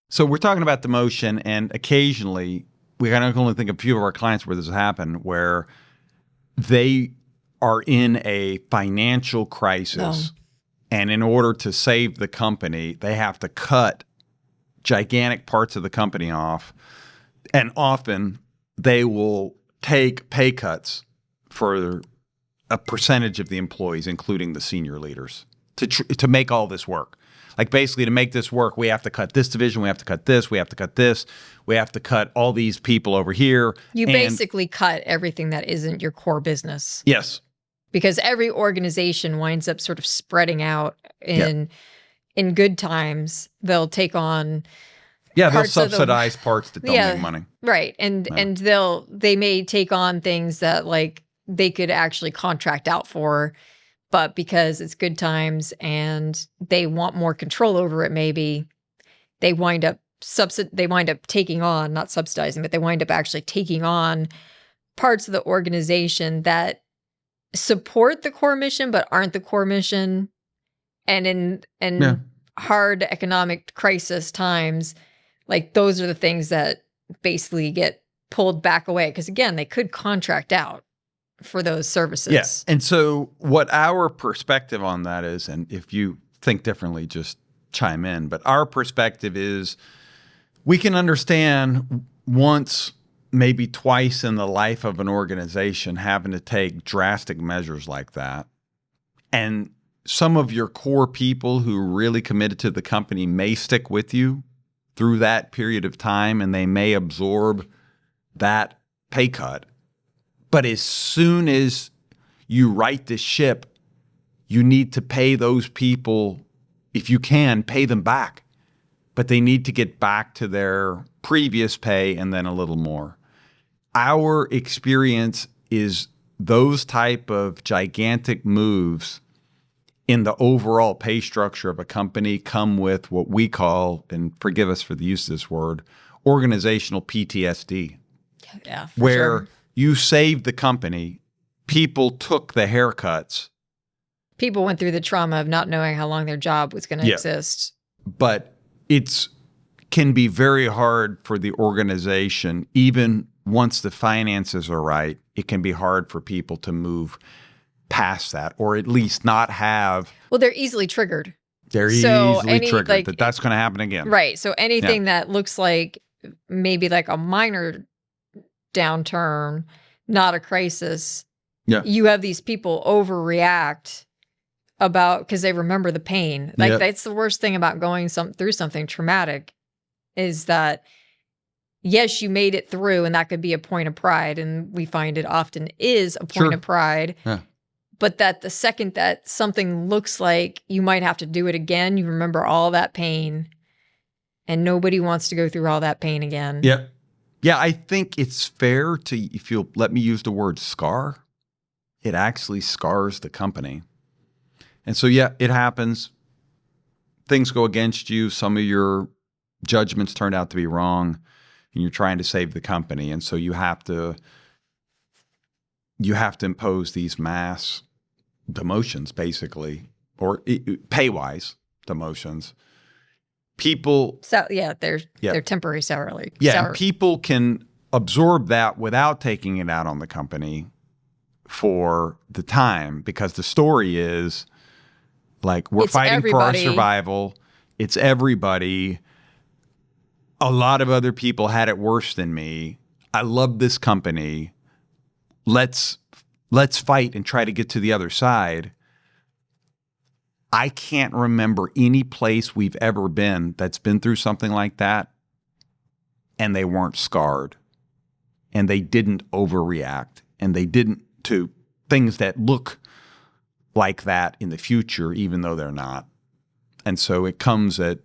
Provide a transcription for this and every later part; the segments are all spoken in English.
So we're talking about demotion, and occasionally we can only think of a few of our clients where this has happened, where they are in a financial crisis, and in order to save the company, they have to cut gigantic parts of the company off, and often they will take pay cuts for a percentage of the employees, including the senior leaders, to make all this work. Like basically to make this work, we have to cut this division, we have to cut this, we have to cut this, we have to cut all these people over here. You basically cut everything that isn't your core business. Yes. Because every organization winds up sort of spreading out in good times. They'll take on they'll subsidize parts that don't make money. Right. And they may take on things that like they could actually contract out for, but because it's good times and they want more control over it, maybe they wind up taking on, not subsidizing, but they wind up actually taking on parts of the organization that support the core mission but aren't the core mission. And in hard economic crisis times, like those are the things that basically get pulled back away, because again, they could contract out for those services. Yes. And so what our perspective on that is, and if you think differently, just chime in, but our perspective is we can understand once, maybe twice in the life of an organization having to take drastic measures like that. And some of your core people who are really committed to the company may stick with you through that period of time, and they may absorb that pay cut. But as soon as you right the ship, you need to pay those people, if you can, pay them back. But they need to get back to their previous pay and then a little more. Our experience is those type of gigantic moves in the overall pay structure of a company come with what we call, and forgive us for the use of this word, organizational PTSD. Yeah, where you saved the company, people took the haircuts. People went through the trauma of not knowing how long their job was going to exist. But can be very hard for the organization, even once the finances are right, it can be hard for people to move past that, or at least not have. Well, they're easily triggered. They're easily triggered that's going to happen again. Right. So anything that looks like maybe like a minor downturn, not a crisis. Yeah. You have these people overreact because they remember the pain. Like that's the worst thing about going through something traumatic is that, yes, you made it through, and that could be a point of pride. And we find it often is a point of pride. Yeah. But that the second that something looks like you might have to do it again, you remember all that pain, and nobody wants to go through all that pain again. Yeah. Yeah, I think it's fair to, if you'll let me use the word scar, it actually scars the company. And so, it happens. Things go against you. Some of your judgments turned out to be wrong, and you're trying to save the company. And so you have to impose these mass demotions, basically, or pay-wise demotions. People, they're temporary salary. People can absorb that without taking it out on the company for the time, because the story is like we're fighting for our survival. It's everybody. A lot of other people had it worse than me. I love this company. Let's fight and try to get to the other side. I can't remember any place we've ever been that's been through something like that and they weren't scarred and they didn't overreact and they didn't to things that look like that in the future, even though they're not. And so it comes at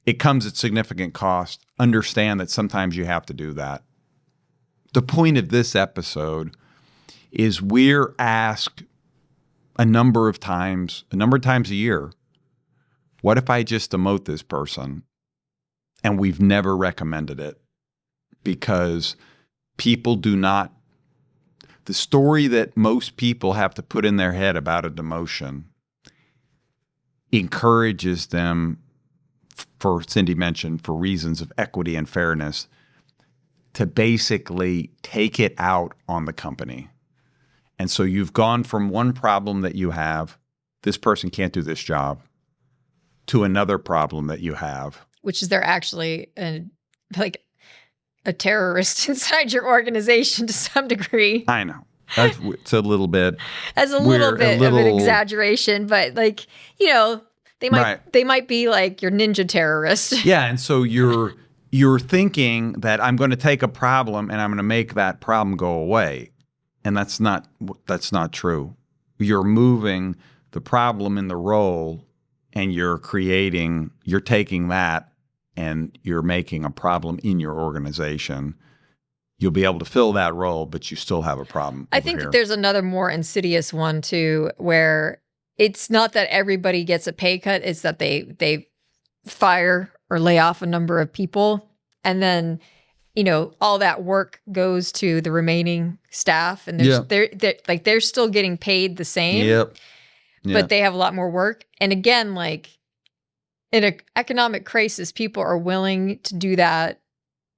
significant cost. Understand that sometimes you have to do that. The point of this episode is we're asked a number of times a year, what if I just demote this person? And we've never recommended it because people do not, the story that most people have to put in their head about a demotion encourages them for Cindi mentioned, for reasons of equity and fairness, to basically take it out on the company. And so you've gone from one problem that you have, this person can't do this job, to another problem that you have. Which is they're actually a terrorist inside your organization to some degree. I know. It's a little bit. As a little bit of an exaggeration, but like, you know, they might be like your ninja terrorist. Yeah, and so you're thinking that I'm going to take a problem and I'm going to make that problem go away. And that's not true. You're moving the problem in the role and you're taking that and you're making a problem in your organization. You'll be able to fill that role, but you still have a problem. I think that there's another more insidious one too, where it's not that everybody gets a pay cut, it's that they fire or lay off a number of people. And then, you know, all that work goes to the remaining staff, and they're still getting paid the same. Yep. But they have a lot more work. And again, like in an economic crisis, people are willing to do that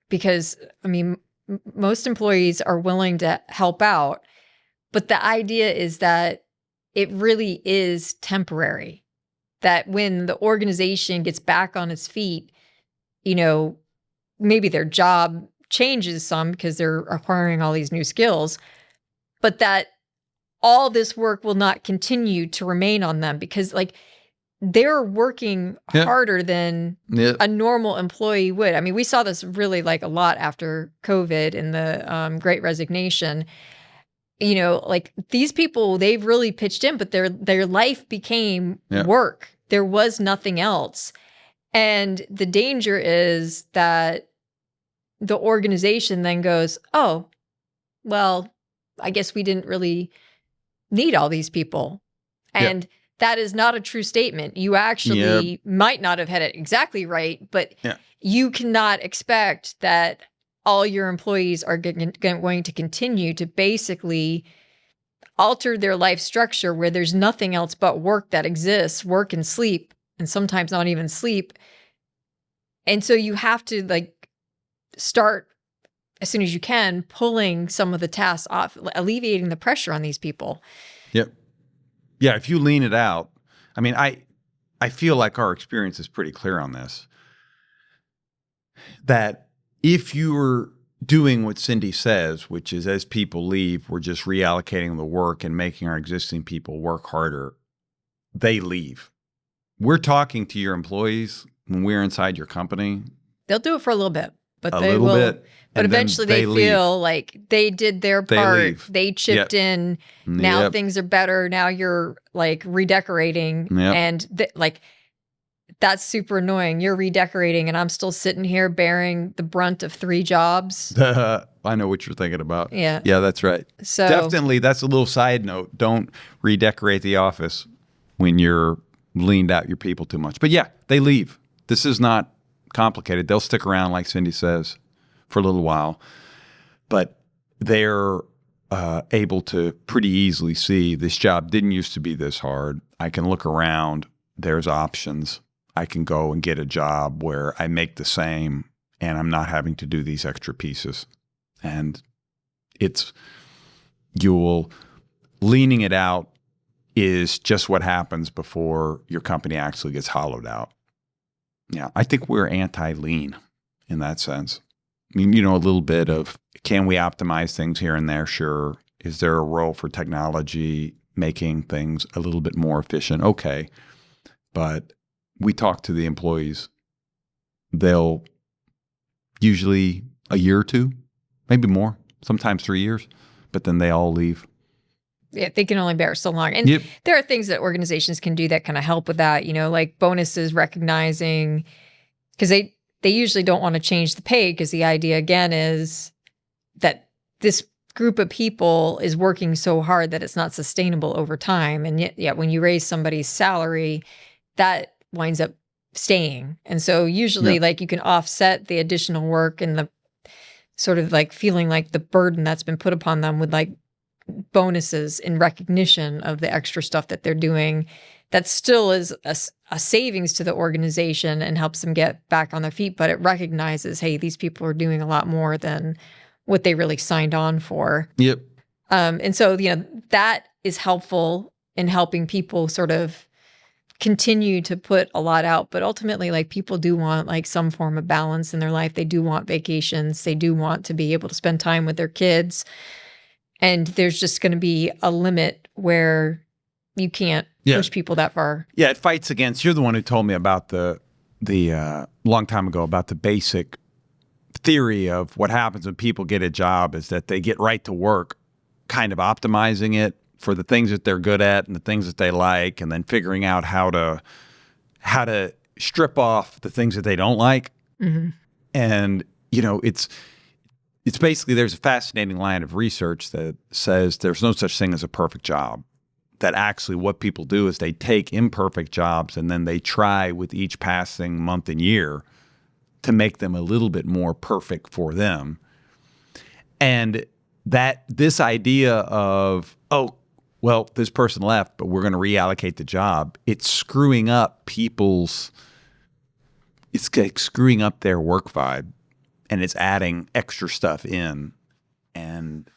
because, I mean, most employees are willing to help out. But the idea is that it really is temporary, that when the organization gets back on its feet, you know, maybe their job changes some because they're acquiring all these new skills, but that all this work will not continue to remain on them because like they're working harder than a normal employee would. I mean, we saw this really like a lot after COVID and the Great Resignation. You know, like these people, they've really pitched in, but their life became work. There was nothing else. And the danger is that the organization then goes, oh, well, I guess we didn't really need all these people. And that is not a true statement. You actually might not have had it exactly right, but you cannot expect that all your employees are going to continue to basically alter their life structure where there's nothing else but work that exists, work and sleep, and sometimes not even sleep. And so you have to like start as soon as you can pulling some of the tasks off, alleviating the pressure on these people. Yep. Yeah, if you lean it out, I mean, I feel like our experience is pretty clear on this. That if you were doing what Cindi says, which is as people leave, we're just reallocating the work and making our existing people work harder, they leave. We're talking to your employees when we're inside your company. They'll do it for a little bit, but but eventually they feel like they did their part. They chipped in. Now things are better. Now you're like redecorating. And like, that's super annoying. You're redecorating and I'm still sitting here bearing the brunt of 3 jobs. I know what you're thinking about. Yeah. Yeah, that's right. So definitely, that's a little side note. Don't redecorate the office when you're leaned out your people too much. But yeah, they leave. This is not complicated. They'll stick around, like Cindi says, for a little while. But they're able to pretty easily see this job didn't used to be this hard. I can look around. There's options. I can go and get a job where I make the same and I'm not having to do these extra pieces. And leaning it out is just what happens before your company actually gets hollowed out. Yeah, I think we're anti-lean in that sense. I mean, you know, a little bit of, can we optimize things here and there? Sure. Is there a role for technology making things a little bit more efficient? Okay. But we talk to the employees. They'll usually a year or 2, maybe more, sometimes 3 years, but then they all leave. Yeah, they can only bear so long. And there are things that organizations can do that kind of help with that, you know, like bonuses, recognizing, because they usually don't want to change the pay because the idea, again, is that this group of people is working so hard that it's not sustainable over time. And yet when you raise somebody's salary, that winds up staying. And so usually like you can offset the additional work and the sort of like feeling like the burden that's been put upon them with like bonuses in recognition of the extra stuff that they're doing that still is a savings to the organization and helps them get back on their feet, but it recognizes, hey, these people are doing a lot more than what they really signed on for. Yep. And so, that is helpful in helping people sort of continue to put a lot out. But ultimately, like, people do want like some form of balance in their life. They do want vacations. They do want to be able to spend time with their kids. And there's just going to be a limit where you can't push people that far. Yeah, it fights against. You're the one who told me about the long time ago about the basic theory of what happens when people get a job is that they get right to work, kind of optimizing it for the things that they're good at and the things that they like, and then figuring out how to strip off the things that they don't like. Mm-hmm. And it's basically, there's a fascinating line of research that says there's no such thing as a perfect job. That actually what people do is they take imperfect jobs and then they try with each passing month and year to make them a little bit more perfect for them. And that this idea of, oh, well, this person left, but we're going to reallocate the job, it's screwing up it's like screwing up their work vibe, and it's adding extra stuff in. And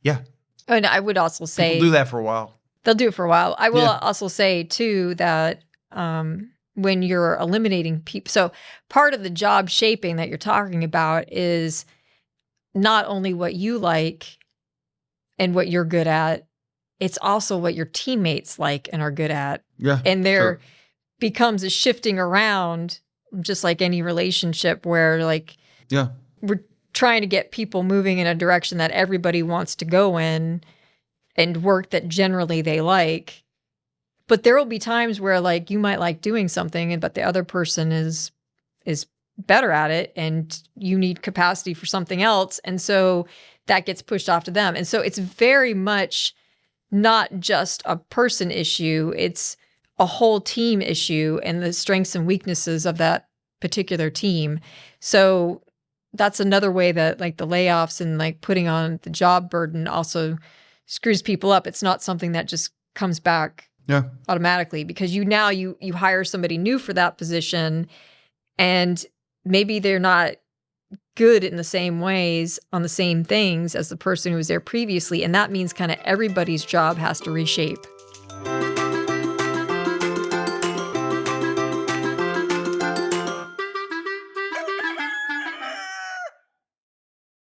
yeah. And I would also say people do that for a while. They'll do it for a while. I will also say too that when you're eliminating people, so part of the job shaping that you're talking about is not only what you like and what you're good at, it's also what your teammates like and are good at. Yeah. And there becomes a shifting around, just like any relationship where we're trying to get people moving in a direction that everybody wants to go in and work that generally they like. But there will be times where like you might like doing something, but the other person is better at it and you need capacity for something else. And so that gets pushed off to them. And so it's very much not just a person issue. It's a whole team issue and the strengths and weaknesses of that particular team. So that's another way that like the layoffs and like putting on the job burden also screws people up. It's not something that just comes back automatically, because you hire somebody new for that position and maybe they're not good in the same ways on the same things as the person who was there previously. And that means kind of everybody's job has to reshape.